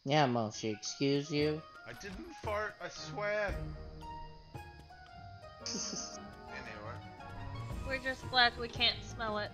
Yeah, Moshi, excuse you? I didn't fart, I swear. Anyway. We're just glad we can't smell it.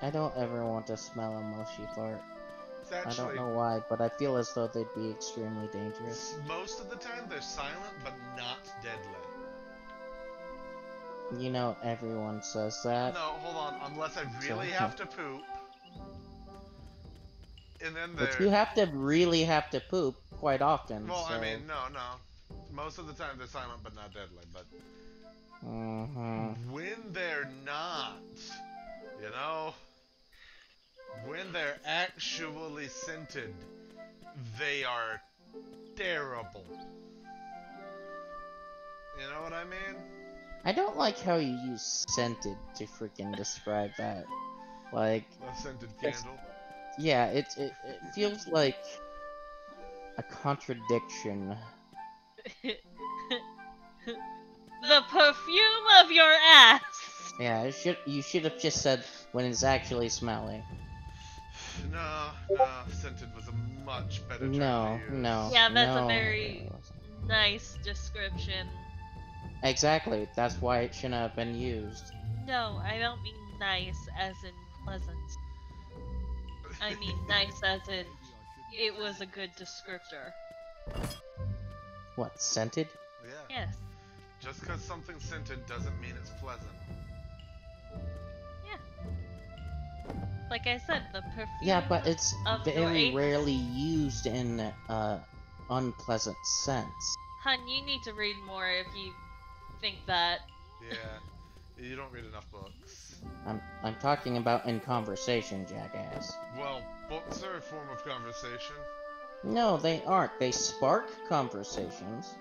I don't ever want to smell a Moshi fart. Actually, I don't know why, but I feel as though they'd be extremely dangerous. most of the time they're silent, but not deadly. You know, everyone says that. No, hold on. Unless I really have to poop. And then But they're... you have to really have to poop quite often, Well, so... I mean, no. Most of the time they're silent, but not deadly, but... When they're not, you know? When they're actually scented, they are terrible. You know what I mean? I don't like how you use scented to freaking describe that. Like... A scented candle. Yeah, it feels like a contradiction. The perfume of your ass! Yeah, you should have just said when it's actually smelling. No, scented was a much better term No, to use. no. Yeah, that's no, a very nice description. Exactly, that's why it shouldn't have been used. No, I don't mean nice as in pleasant. I mean nice as in it was a good descriptor. What, scented? Yeah. Yes. Just because something's scented doesn't mean it's pleasant. Yeah. Like I said, the perfume. Yeah, but it's very your rarely used in unpleasant sense. Hun, you need to read more if you think that. Yeah. You don't read enough books. I'm talking about in conversation, jackass. Well, books are a form of conversation. No, they aren't. They spark conversations,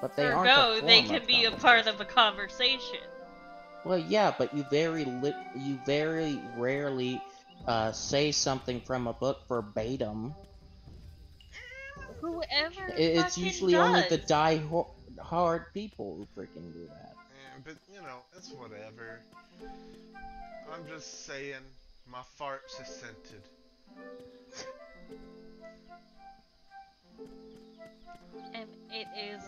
but they aren't a form they of can be a part of a conversation. Well, yeah, but you very rarely say something from a book verbatim. Whoever It's usually only the die-hard people who freaking do that. Yeah, but, you know, it's whatever. I'm just saying, my farts are scented. And it is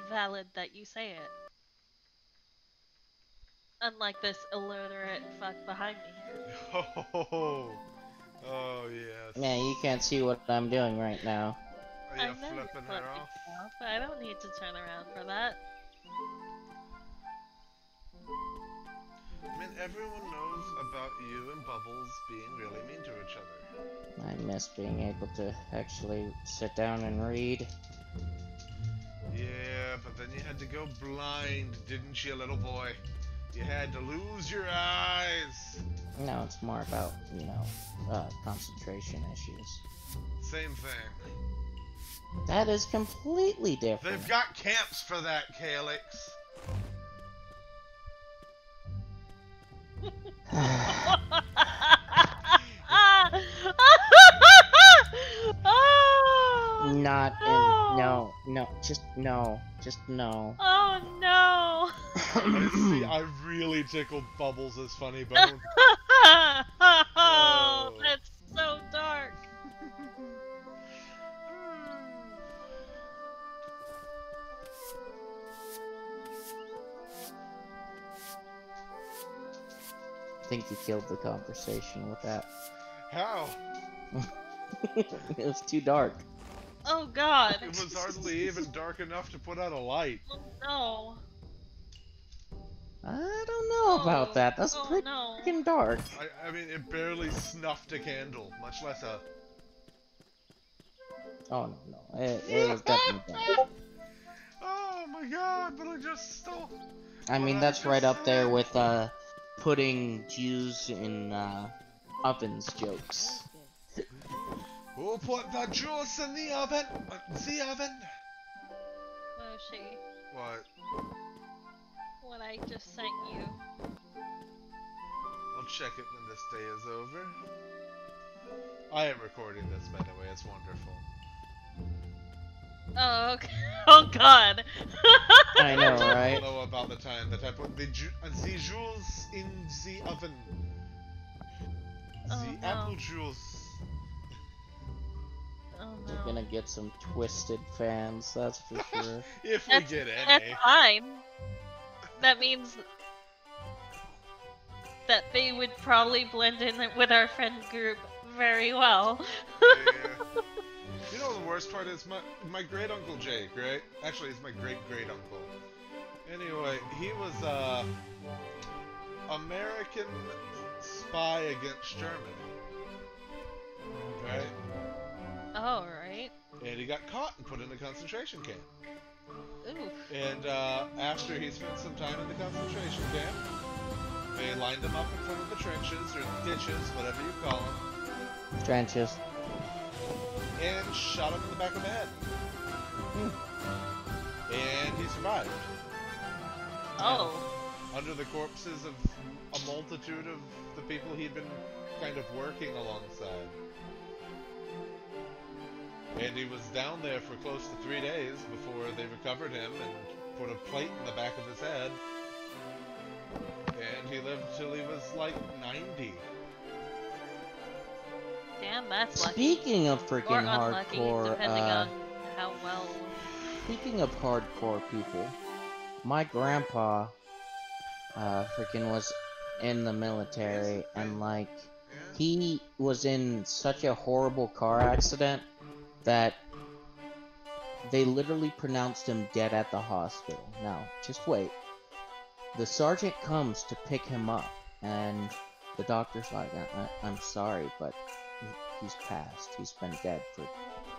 valid that you say it. Unlike this illiterate fuck behind me. Oh, yes. Yeah, you can't see what I'm doing right now. Are you flipping her off? But I don't need to turn around for that. I mean, everyone knows about you and Bubbles being really mean to each other. I miss being able to actually sit down and read. Yeah, but then you had to go blind, didn't you, little boy? You had to lose your eyes. No, it's more about, you know, concentration issues. Same thing. That is completely different. They've got camps for that, Calyx. Not in. No, just no. Oh no! See, I really tickled Bubbles' funny bone. Oh, that's so dark. I think you killed the conversation with that. How? It was too dark. Oh god. It was hardly even dark enough to put out a light. Oh no. I don't know about that. That's pretty freaking dark. I mean, it barely snuffed a candle, much less a... Oh no. It was definitely dark. Oh my god, but I just stole... I mean, that's right up there with, putting Jews in, ovens jokes. We'll put the juice in the oven. The oven. Moshi. What? What I just sent you. I'll check it when this day is over. I am recording this, by the way. It's wonderful. Oh, okay. Oh God. I know, People right? know about the time that I put the jewels in the oven. Oh The no. apple juice. Oh We're no. gonna get some twisted fans, that's for sure. If we That's get that's any. fine. That means that they would probably blend in with our friend group very well. Yeah. You know the worst part is my great uncle Jake, right? Actually, he's my great great uncle. Anyway, he was American spy against Germany, right? Oh, right. And he got caught and put in a concentration camp. Oof. And after he spent some time in the concentration camp, they lined him up in front of the trenches or ditches, whatever you call them, Trenches. and shot him in the back of the head. And he survived. Oh. Under the corpses of a multitude of the people he'd been kind of working alongside. And he was down there for close to 3 days before they recovered him and put a plate in the back of his head. And he lived till he was like 90. Damn, that's lucky. Speaking of Or freaking unlucky, hardcore, depending on how well. speaking of hardcore people, my grandpa, freaking was in the military, and like, he was in such a horrible car accident that they literally pronounced him dead at the hospital. Now, just wait. The sergeant comes to pick him up, and the doctor's like, I'm sorry, but he's passed. He's been dead for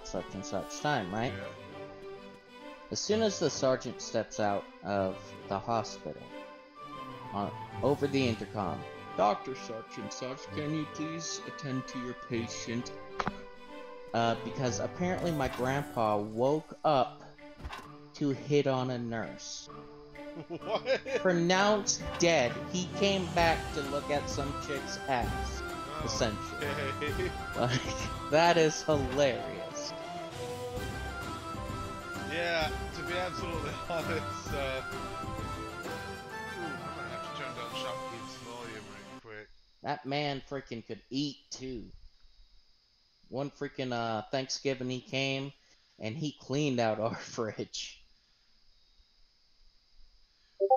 such and such time, right? Yeah. As soon as the sergeant steps out of the hospital, over the intercom, Dr. Such and Such, can you please attend to your patient? Because apparently my grandpa woke up to hit on a nurse. What? Pronounced dead. He came back to look at some chick's ass, essentially. Okay. Like, that is hilarious. Yeah, to be absolutely honest, I'm gonna have to turn down Shopkeep's volume right quick. That man freaking could eat too. One freaking Thanksgiving he came and he cleaned out our fridge.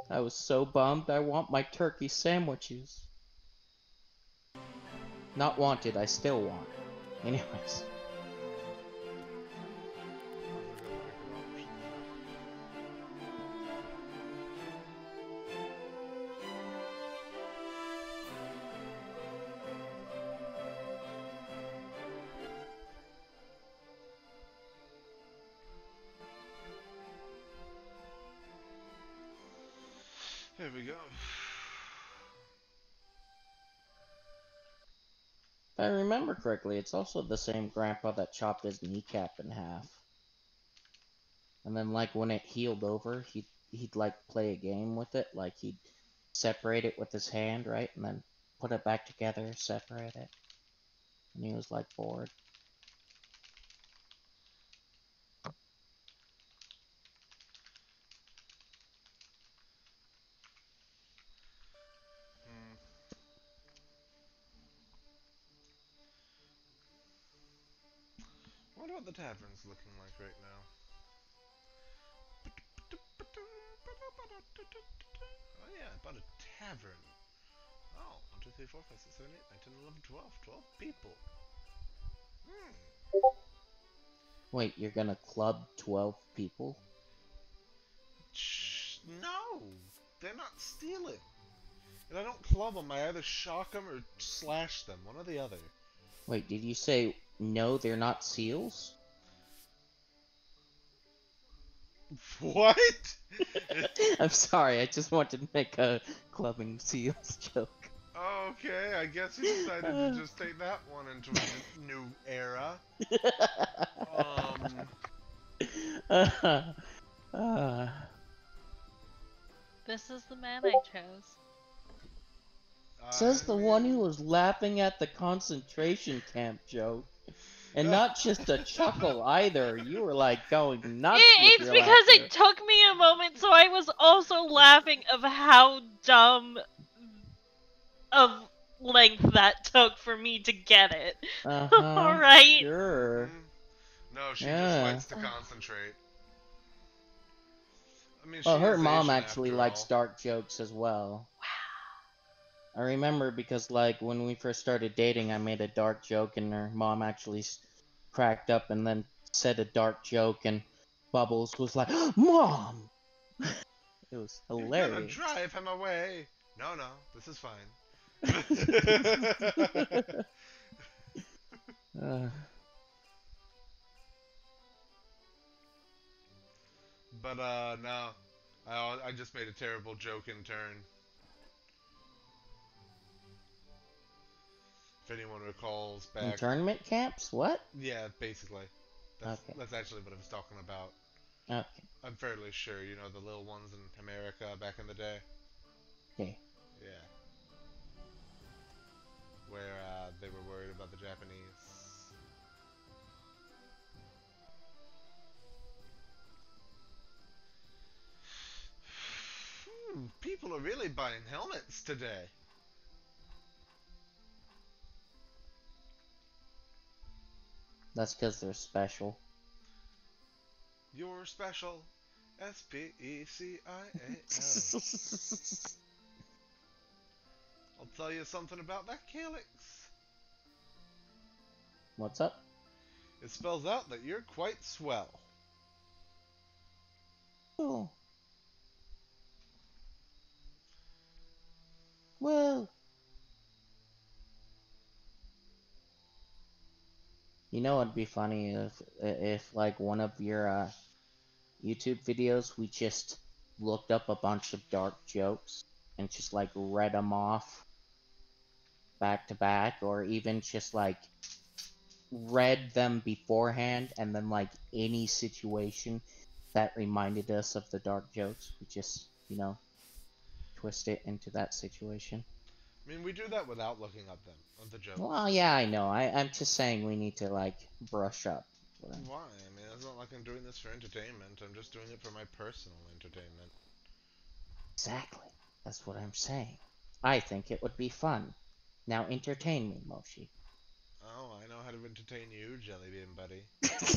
I was so bummed. I want my turkey sandwiches. Not wanted, I still want. Anyways. Here we go. If I remember correctly, it's also the same grandpa that chopped his kneecap in half. And then, like, when it healed over, he'd like play a game with it. Like, he'd separate it with his hand, right? And then put it back together, separate it. And he was, like, bored. I wonder what the tavern's looking like right now. Oh yeah, I bought a tavern. Oh, 1, 2, 3, 4, 5, 6, 7, 8, 9, 10, 11, 12. 12 people. Wait, you're gonna club 12 people? Shh, no! They're not stealing. And I don't club them, I either shock them or slash them. One or the other. Wait, did you say no, they're not seals? What? I'm sorry, I just wanted to make a clubbing seals joke. Okay, I guess you decided to just take that one into a new era. This is the man I chose. Says the one who was laughing at the concentration camp joke. And not just a chuckle either. You were like going nuts with It's your because laughter. it took me a moment, so I was also laughing of how dumb of length that took for me to get it. Uh-huh. Right? Sure. No, she just Yeah. likes to concentrate. I mean, she Well, her is mom Asian actually after likes all. dark jokes as well. I remember because, like, when we first started dating, I made a dark joke, and her mom actually cracked up and then said a dark joke, and Bubbles was like, "Mom!" It was You're gonna hilarious. drive him away. No, no, this is fine. uh, But no, I just made a terrible joke in turn. If anyone recalls back, internment camps? What? yeah, basically, Okay. that's actually what I was talking about. Okay. I'm fairly sure you know the little ones in America back in the day. Okay. Yeah, where they were worried about the Japanese. People are really buying helmets today. That's because they're special. You're special. SPECIAL. I'll tell you something about that calyx. What's up? It spells out that you're quite swell. Oh. Well. You know what'd be funny if like one of your YouTube videos we just looked up a bunch of dark jokes and just like read them off back to back, or even just like read them beforehand, and then like any situation that reminded us of the dark jokes, we just twist it into that situation. I mean, we do that without looking up them of the jokes. Well, yeah, I know. I'm just saying we need to like brush up. Why? I mean, it's not like I'm doing this for entertainment. I'm just doing it for my personal entertainment. Exactly. That's what I'm saying. I think it would be fun. Now entertain me, Moshi. Oh, I know how to entertain you, Jellybean buddy.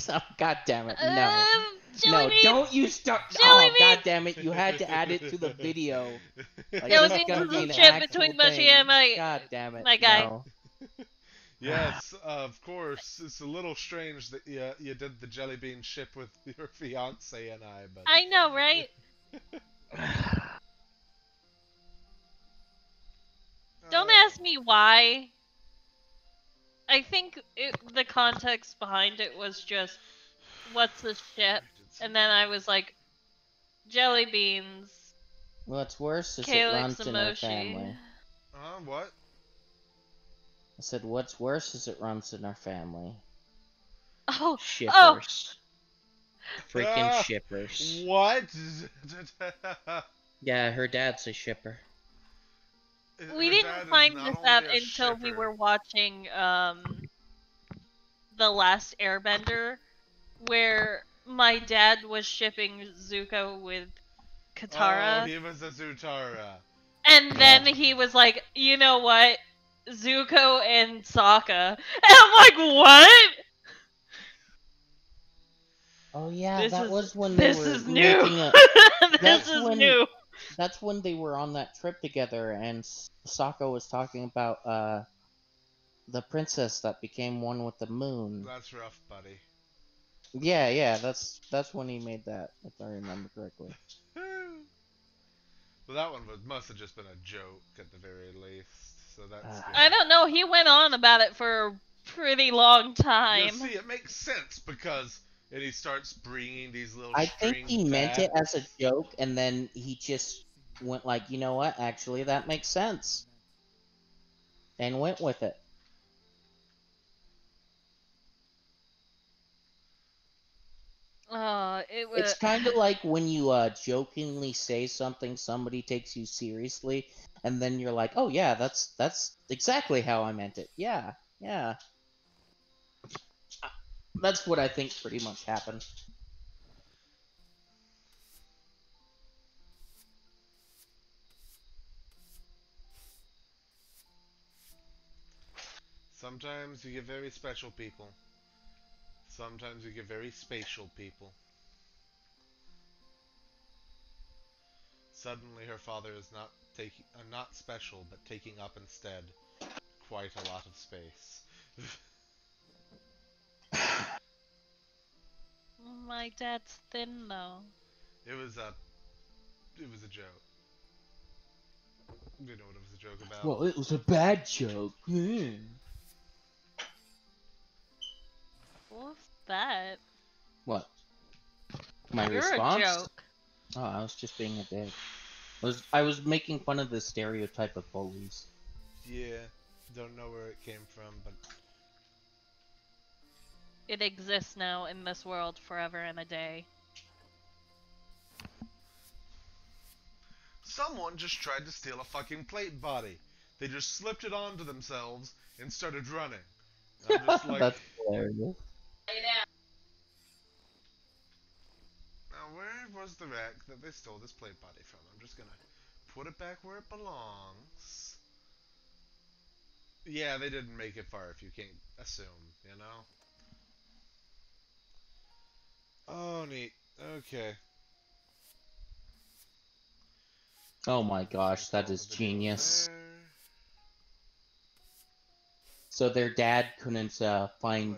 Oh, God damn it, no. Jelly No, beans! don't you start. Jelly Oh, God beans! damn it, you had to add it to the video. Like, Jelly this is beans gonna is be a an chip actual between Mushy thing. and God damn it, my guy. no. Yes, of course. It's a little strange that you did the Jellybean ship with your fiance and I, but I know, right? Don't ask me why. I think the context behind it was just, what's this ship? And then I was like, jelly beans, What's worse is it calyx runs in our emoji. family. What? I said, what's worse is it runs in our family. Oh, Shippers. Freaking shippers. What? Yeah, her dad's a shipper. we Her didn't dad is find not this only out a until we shipper. were watching The Last Airbender, where my dad was shipping Zuko with Katara. Oh, he was a Zutara. And then he was like, you know what? Zuko and Sokka. And I'm like, what? Oh yeah, This that is was when they this were is new. making a. This That's is when new. that's when they were on that trip together, and Sokka was talking about the princess that became one with the moon. That's rough, buddy. Yeah, yeah, that's when he made that, if I remember correctly. Well, that one must have just been a joke at the very least. So that's good. I don't know. He went on about it for a pretty long time. You see, it makes sense because and he starts bringing these little I think string he meant it as a bats. joke, and then he just went like, you know what? Actually, that makes sense, and went with it. It was. It's kind of like when you jokingly say something, somebody takes you seriously, and then you're like, "Oh yeah, that's exactly how I meant it." Yeah, yeah. That's what I think pretty much happened. Sometimes you get very special people. Sometimes you get very spatial people. Suddenly her father is not special, but taking up instead quite a lot of space. My dad's thin though. It was a joke. Do you know what it was a joke about? Well, it was a bad joke. What's that? What? My You're response? a joke. Oh, I was just being a dick. I was making fun of the stereotype of bullies. Yeah, don't know where it came from, but It exists now in this world forever and a day. someone just tried to steal a fucking plate body. They just slipped it onto themselves and started running. I'm just like, That's hilarious. now where was the wreck that they stole this plate body from? I'm just gonna put it back where it belongs. Yeah, they didn't make it far if you can't assume, you know? Oh, neat. Okay. Oh my gosh, Gonna that call is the video genius. there. So their dad couldn't find